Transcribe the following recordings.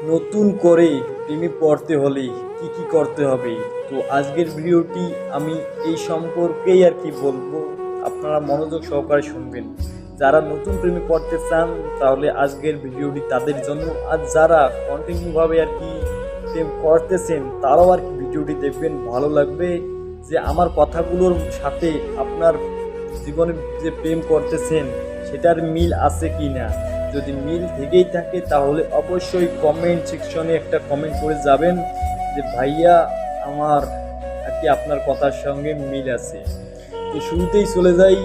নতুন করে প্রেমে পড়তে হলে কি কি করতে হবে। তো আজকের ভিডিওটি আমি এই সম্পর্কেই আর কি বলবো, আপনারা মনোযোগ সহকারে শুনবেন। যারা নতুন প্রেমে পড়তে চান তাহলে আজকের ভিডিওটি তাদের জন্য, আর যারা কন্টিনিউভাবে আর কি প্রেম করতেছেন তারাও আর কি ভিডিওটি দেখবেন, ভালো লাগবে যে আমার কথাগুলোর সাথে আপনার জীবনে যে প্রেম করতেছেন সেটার মিল আছে কি না। যদি মিল থেকেই থাকে তাহলে অবশ্যই কমেন্ট সেকশনে একটা কমেন্ট করে যাবেন যে ভাইয়া আমার আর কি আপনার কথার সঙ্গে মিল আছে। তো শুরুতেই চলে যাই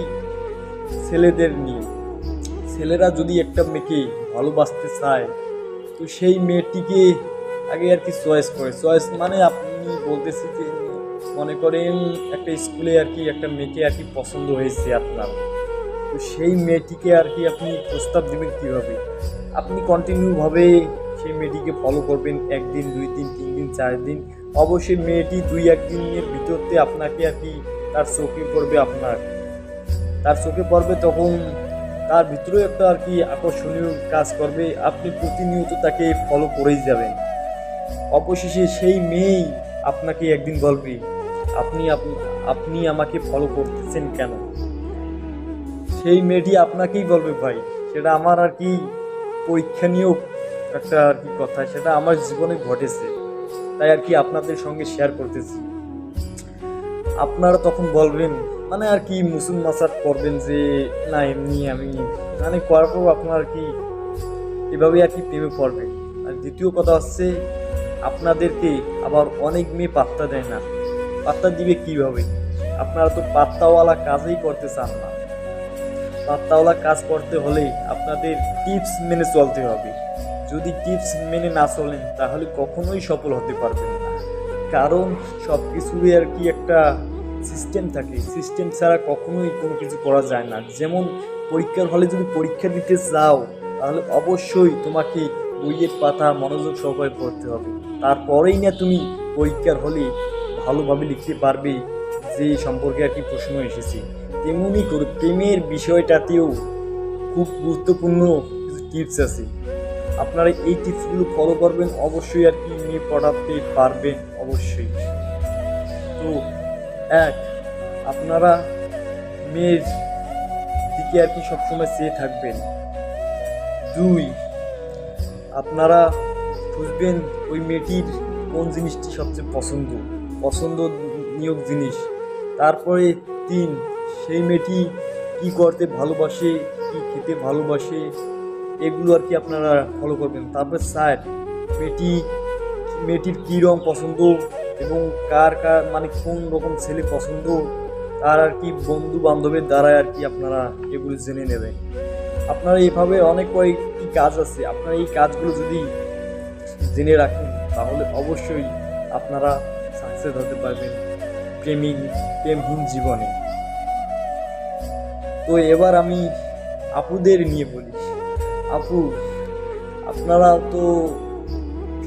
ছেলেদের নিয়ে। ছেলেরা যদি একটা মেয়েকে ভালোবাসতে চায় তো সেই মেয়েটিকে আগে আর কি চয়েস করে। চয়েস মানে আপনি বলতেছি যে মনে করেন একটা স্কুলে আর কি একটা মেয়েকে আর কি পছন্দ হয়েছে আপনার, তো সেই মেয়েটিকে আর কি আপনি প্রস্তাব দেবেন কীভাবে। আপনি কন্টিনিউভাবে সেই মেয়েটিকে ফলো করবেন, একদিন, 2 দিন, 3 দিন, 4 দিন। অবশ্যই মেয়েটি 2-1 দিনের ভিতরতে আপনাকে আর কি তার চোখে পড়বে, তার চোখে পড়বে, তখন তার ভিতরেও একটা আর কি আকর্ষণীয় কাজ করবে। আপনি প্রতিনিয়ত তাকে ফলো করেই যাবেন। অবশেষে সেই মেয়েই আপনাকে একদিন বলবে আপনি আপনি আমাকে ফলো করতেছেন কেন। সেই মেয়েটি আপনাকেই বলবে ভাই, সেটা আমার আর কি পরীক্ষা নিয়েও একটা আর কি কথা, সেটা আমার জীবনে ঘটেছে, তাই আর কি আপনাদের সঙ্গে শেয়ার করতেছি। আপনারা তখন বলবেন মানে আর কি মুসুল মাসাত করবেন যে না এমনি আমি মানে করার পর আপনার আর কি এভাবে আর কি প্রেমে পড়বেন। আর দ্বিতীয় কথা হচ্ছে আপনাদেরকে আবার অনেক মেয়ে পাত্তা দেয় না। পাত্তা দিবে কিভাবে? আপনারা তো পাত্তাওয়ালা কাজই করতে চান না। পাত্তাওয়ালা কাজ করতে হলে আপনাদের টিপস মেনে চলতে হবে। যদি টিপস মেনে না চলেন তাহলে কখনোই সফল হতে পারবেন না। কারণ সব কিছুরই আর কি একটা সিস্টেম থাকে, সিস্টেম ছাড়া কখনোই কোনো কিছু করা যায় না। যেমন পরীক্ষার হলে যদি পরীক্ষা দিতে চাও তাহলে অবশ্যই তোমাকে বইয়ের পাতা মনোযোগ সহকারে পড়তে হবে, তারপরেই না তুমি পরীক্ষার হলে ভালোভাবে লিখতে পারবে যে সম্পর্কে আর কি প্রশ্ন এসেছে। তেমনি করে প্রেমের বিষয়টাতেও খুব গুরুত্বপূর্ণ কিছু টিপস আছে, আপনারা এই টিপসগুলো ফলো করবেন, অবশ্যই আর কি মেয়ে পড়াতে পারবেন অবশ্যই। তো এক, আপনারা মেয়ের দিকে আর কি সবসময় চেয়ে থাকবেন। 2, আপনারা খুঁজবেন ওই মেয়েটির কোন জিনিসটি সবচেয়ে পছন্দনীয় জিনিস। তারপরে 3, সেই মেয়েটি কী করতে ভালোবাসে, কী খেতে ভালোবাসে, এগুলো আর কি আপনারা ফলো করবেন। তারপরে 4, মেয়েটির কী রং পছন্দ এবং কার মানে কোন রকম ছেলে পছন্দ, তার আর কি বন্ধু বান্ধবের দ্বারা আর কি আপনারা এগুলো জেনে নেবেন। আপনারা এইভাবে অনেক কয়েকটি কাজ আছে, আপনারা এই কাজগুলো যদি জেনে রাখেন তাহলে অবশ্যই আপনারা সাকসেস হতে পারবেন প্রেমহীন জীবনে। তো এবার আমি আপুদের নিয়ে বলি। আপু, আপনারা তো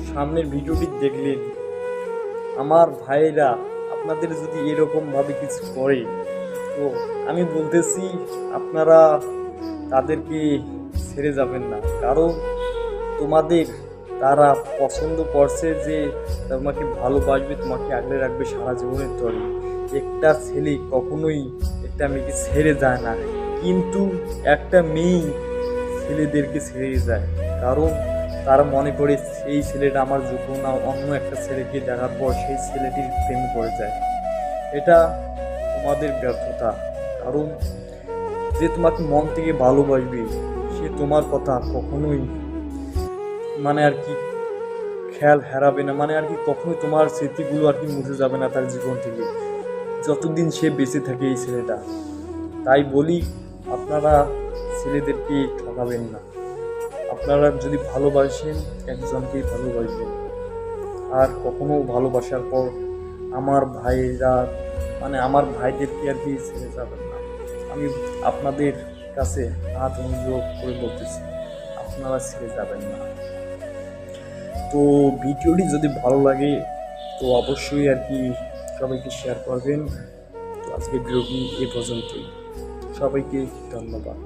সামনের ভিডিওটি দেখলেন, আমার ভাইয়েরা আপনাদের যদি এরকমভাবে কিছু করে তো আমি বলতেছি আপনারা তাদেরকে ছেড়ে যাবেন না। কারণ তোমাদের তারা পছন্দ করছে যে তোমাকে ভালোবাসবে, তোমাকে আগলে রাখবে সারা জীবনের তরে। একটা ছেলে কখনোই একটা মেয়েকে ছেড়ে যায় না, কিন্তু একটা মেয়ে ছেলেদেরকে ছেড়ে যায়, কারণ তারা মনে করে সেই ছেলেটা আমার যোগ্য না, অন্য একটা ছেলেকে দেখার পর সেই ছেলেটির প্রেমে পড়ে যায়। এটা তোমাদের ব্যর্থতা। কারণ যে তোমাকে মন থেকে ভালোবাসবে সে তোমার কথা কখনোই মানে আর কি খেয়াল হারাবে না, মানে আর কি কখনোই তোমার স্মৃতিগুলো আর কি মুছে যাবে না তার জীবন থেকে, যতদিন সে বেঁচে থাকে এই ছেলেটা। তাই বলি আপনারা ছেলেদেরকে ঠকাবেন না। আপনারা যদি ভালোবাসেন একজনকেই ভালোবাসবেন, আর কখনো ভালোবাসার পর আমার ভাইরা মানে আমার ভাইদেরকে আর কি ছেড়ে যাবেন না। আমি আপনাদের কাছে হাত অনুযোগ করে বলতেছি আপনারা ছেড়ে যাবেন না। তো ভিডিওটি যদি ভালো লাগে তো অবশ্যই আর কি সবাইকে শেয়ার করবেন। তো আজকে ভিডিওটি এ পর্যন্তই, সবাইকে ধন্যবাদ।